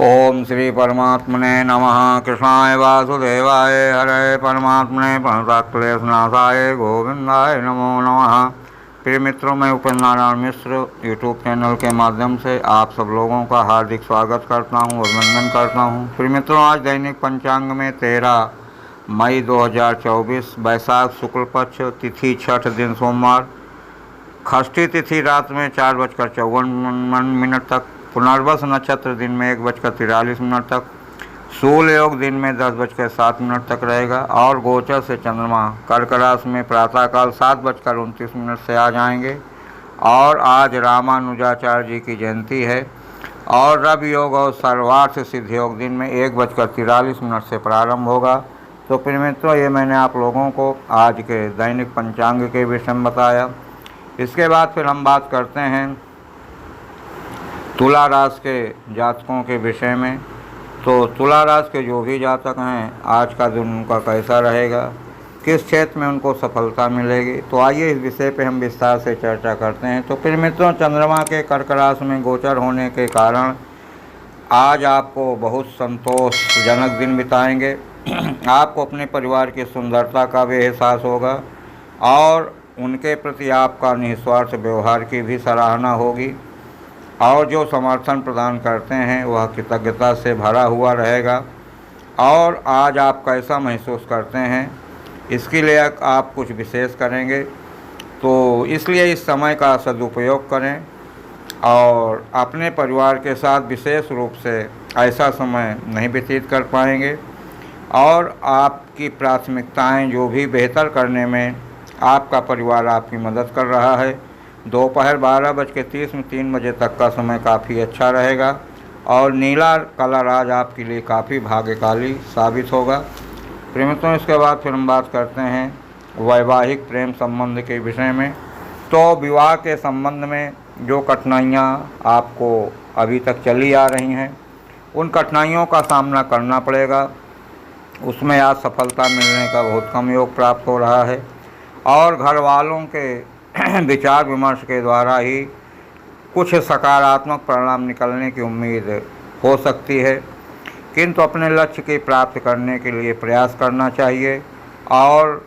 ओम श्री परमात्मने नमः। कृष्णाय वासुदेवाय हरे परमात्मने प्रणतक्लेशनाशाय गोविंदाय नमो नमः। प्रिय मित्रों, मैं उपेंद्र नारायण मिश्र यूट्यूब चैनल के माध्यम से आप सब लोगों का हार्दिक स्वागत करता हूं, अभिनंदन करता हूं। प्रिय मित्रों, आज दैनिक पंचांग में 13 मई 2024 बैसाख शुक्ल पक्ष, तिथि छठ, दिन सोमवार, षष्ठी तिथि रात में 4:54 तक, पुनर्वस नक्षत्र दिन में 1:43 तक, सूल योग दिन में 10:07 तक रहेगा और गोचर से चंद्रमा कर्क राशि में प्रातःकाल 7:29 से आ जाएंगे। और आज रामानुजाचार्य जी की जयंती है और रवि योग और सर्वार्थ सिद्ध योग दिन में 1:43 से प्रारंभ होगा। तो प्रिय मित्रों, ये मैंने आप लोगों को आज के दैनिक पंचांग के विषय में बताया। इसके बाद फिर हम बात करते हैं तुला राशि के जातकों के विषय में। तो तुला राशि के जो भी जातक हैं, आज का दिन उनका कैसा रहेगा, किस क्षेत्र में उनको सफलता मिलेगी, तो आइए इस विषय पे हम विस्तार से चर्चा करते हैं। तो फिर मित्रों, चंद्रमा के कर्क राशि में गोचर होने के कारण आज आपको बहुत संतोषजनक दिन बिताएंगे। आपको अपने परिवार की सुंदरता का भी एहसास होगा और उनके प्रति आपका निस्वार्थ व्यवहार की भी सराहना होगी और जो समर्थन प्रदान करते हैं वह कृतज्ञता से भरा हुआ रहेगा। और आज आप कैसा महसूस करते हैं, इसके लिए आप कुछ विशेष करेंगे, तो इसलिए इस समय का सदुपयोग करें और अपने परिवार के साथ विशेष रूप से ऐसा समय नहीं व्यतीत कर पाएंगे। और आपकी प्राथमिकताएं जो भी बेहतर करने में आपका परिवार आपकी मदद कर रहा है। दोपहर 12:30 में 3 बजे तक का समय काफ़ी अच्छा रहेगा और नीला कलर आज आपके लिए काफ़ी भाग्यशाली साबित होगा। प्रेमियों, इसके बाद फिर हम बात करते हैं वैवाहिक प्रेम संबंध के विषय में। तो विवाह के संबंध में जो कठिनाइयाँ आपको अभी तक चली आ रही हैं, उन कठिनाइयों का सामना करना पड़ेगा। उसमें आज सफलता मिलने का बहुत कम योग प्राप्त हो रहा है और घर वालों के विचार विमर्श के द्वारा ही कुछ सकारात्मक परिणाम निकलने की उम्मीद हो सकती है, किंतु अपने लक्ष्य की प्राप्त करने के लिए प्रयास करना चाहिए और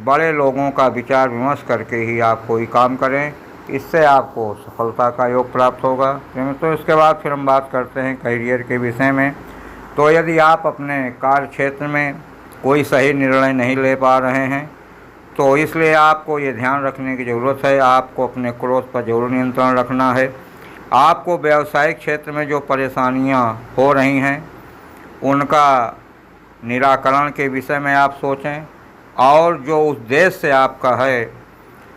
बड़े लोगों का विचार विमर्श करके ही आप कोई काम करें, इससे आपको सफलता का योग प्राप्त होगा। तो इसके बाद फिर हम बात करते हैं करियर के विषय में। तो यदि आप अपने कार्य क्षेत्र में कोई सही निर्णय नहीं ले पा रहे हैं, तो इसलिए आपको ये ध्यान रखने की ज़रूरत है, आपको अपने क्रोध पर जरूर नियंत्रण रखना है। आपको व्यावसायिक क्षेत्र में जो परेशानियां हो रही हैं, उनका निराकरण के विषय में आप सोचें और जो उद्देश्य आपका है,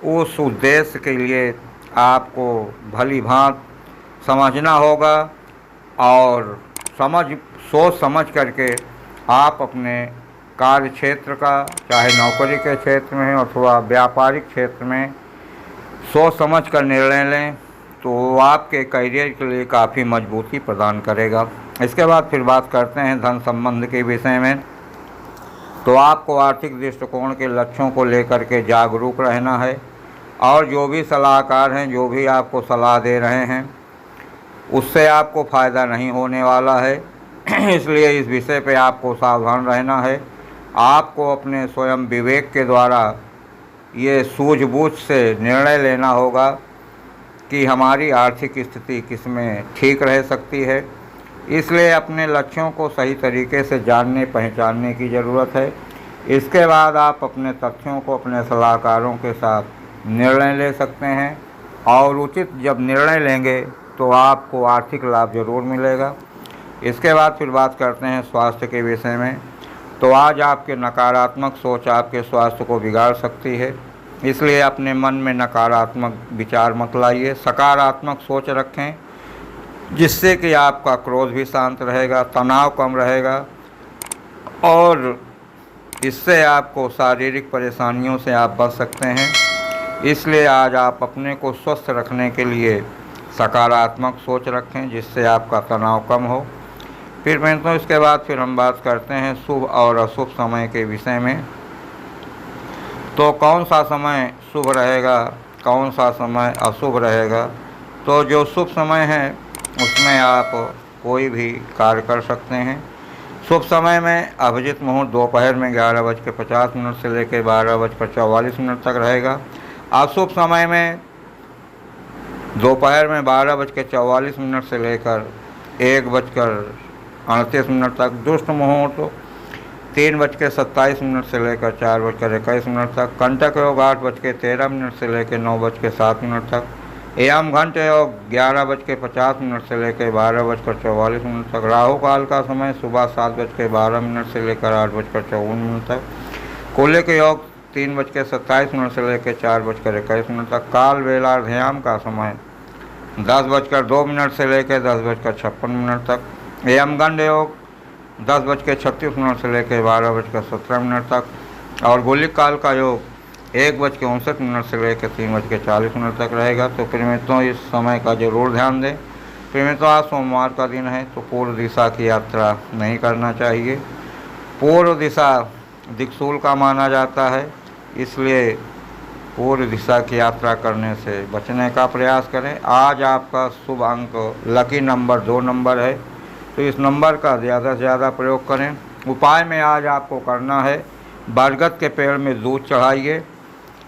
उस उद्देश्य के लिए आपको भली भांति समझना होगा और सोच समझ करके आप अपने कार्य क्षेत्र का, चाहे नौकरी के क्षेत्र में अथवा व्यापारिक क्षेत्र में, सोच समझ कर निर्णय लें, तो वो आपके करियर के लिए काफ़ी मजबूती प्रदान करेगा। इसके बाद फिर बात करते हैं धन संबंध के विषय में। तो आपको आर्थिक दृष्टिकोण के लक्ष्यों को लेकर के जागरूक रहना है और जो भी सलाहकार हैं, जो भी आपको सलाह दे रहे हैं, उससे आपको फ़ायदा नहीं होने वाला है। इसलिए इस विषय पे आपको सावधान रहना है। आपको अपने स्वयं विवेक के द्वारा ये सूझबूझ से निर्णय लेना होगा कि हमारी आर्थिक स्थिति किसमें ठीक रह सकती है। इसलिए अपने लक्ष्यों को सही तरीके से जानने पहचानने की ज़रूरत है। इसके बाद आप अपने तथ्यों को अपने सलाहकारों के साथ निर्णय ले सकते हैं और उचित जब निर्णय लेंगे तो आपको आर्थिक लाभ जरूर मिलेगा। इसके बाद फिर बात करते हैं स्वास्थ्य के विषय में। तो आज आपके नकारात्मक सोच आपके स्वास्थ्य को बिगाड़ सकती है, इसलिए अपने मन में नकारात्मक विचार मत लाइए, सकारात्मक सोच रखें, जिससे कि आपका क्रोध भी शांत रहेगा, तनाव कम रहेगा और इससे आपको शारीरिक परेशानियों से आप बच सकते हैं। इसलिए आज आप अपने को स्वस्थ रखने के लिए सकारात्मक सोच रखें, जिससे आपका तनाव कम हो। फिर मैं तो इसके बाद फिर हम बात करते हैं शुभ और अशुभ समय के विषय में। तो कौन सा समय शुभ रहेगा, कौन सा समय अशुभ रहेगा। तो जो शुभ समय है उसमें आप कोई भी कार्य कर सकते हैं। शुभ समय में अभिजित मुहूर्त दोपहर में 11:50 से लेकर 12:44 तक रहेगा। अशुभ समय में दोपहर में 12:44 से लेकर 1:38 तक। दुष्ट मुहूर्त 3:27 से लेकर 4:21 तक। कंटक योग 8:13 से लेकर 9:07 तक। एवं घंट योग 11:50 से लेकर 12:44 तक। राहु काल का समय सुबह 7:12 से लेकर 8:54 तक। कुल्ले के योग 3:27 से लेकर 4:21 तक। काल वेलार्धयाम का समय 10:02 से लेकर 10:56 तक। एवं गंड योग 10:36 से लेकर 12:17 तक। और गोलिक काल का योग 1:59 से लेकर 3:40 तक रहेगा। तो प्रिय मित्रों, इस समय का जरूर ध्यान दें। प्रिय मित्रों, आज सोमवार का दिन है तो पूर्व दिशा की यात्रा नहीं करना चाहिए। पूर्व दिशा दिक्सूल का माना जाता है, इसलिए पूर्व दिशा की यात्रा करने से बचने का प्रयास करें। आज आपका शुभ अंक लकी नंबर 2 नंबर है, तो इस नंबर का ज़्यादा से ज़्यादा प्रयोग करें। उपाय में आज आपको करना है, बरगद के पेड़ में दूध चढ़ाइए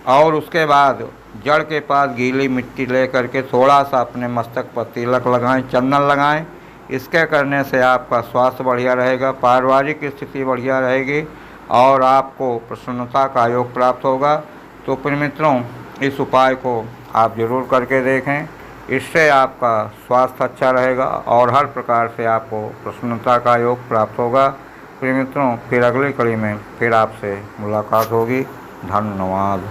और उसके बाद जड़ के पास गीली मिट्टी ले करके थोड़ा सा अपने मस्तक पर तिलक लगाएं, चंदन लगाएं। इसके करने से आपका स्वास्थ्य बढ़िया रहेगा, पारिवारिक स्थिति बढ़िया रहेगी और आपको प्रसन्नता का योग प्राप्त होगा। तो प्रिय मित्रों, इस उपाय को आप ज़रूर करके देखें, इससे आपका स्वास्थ्य अच्छा रहेगा और हर प्रकार से आपको प्रसन्नता का योग प्राप्त होगा। प्रिय मित्रों, फिर अगली कड़ी में फिर आपसे मुलाकात होगी। धन्यवाद।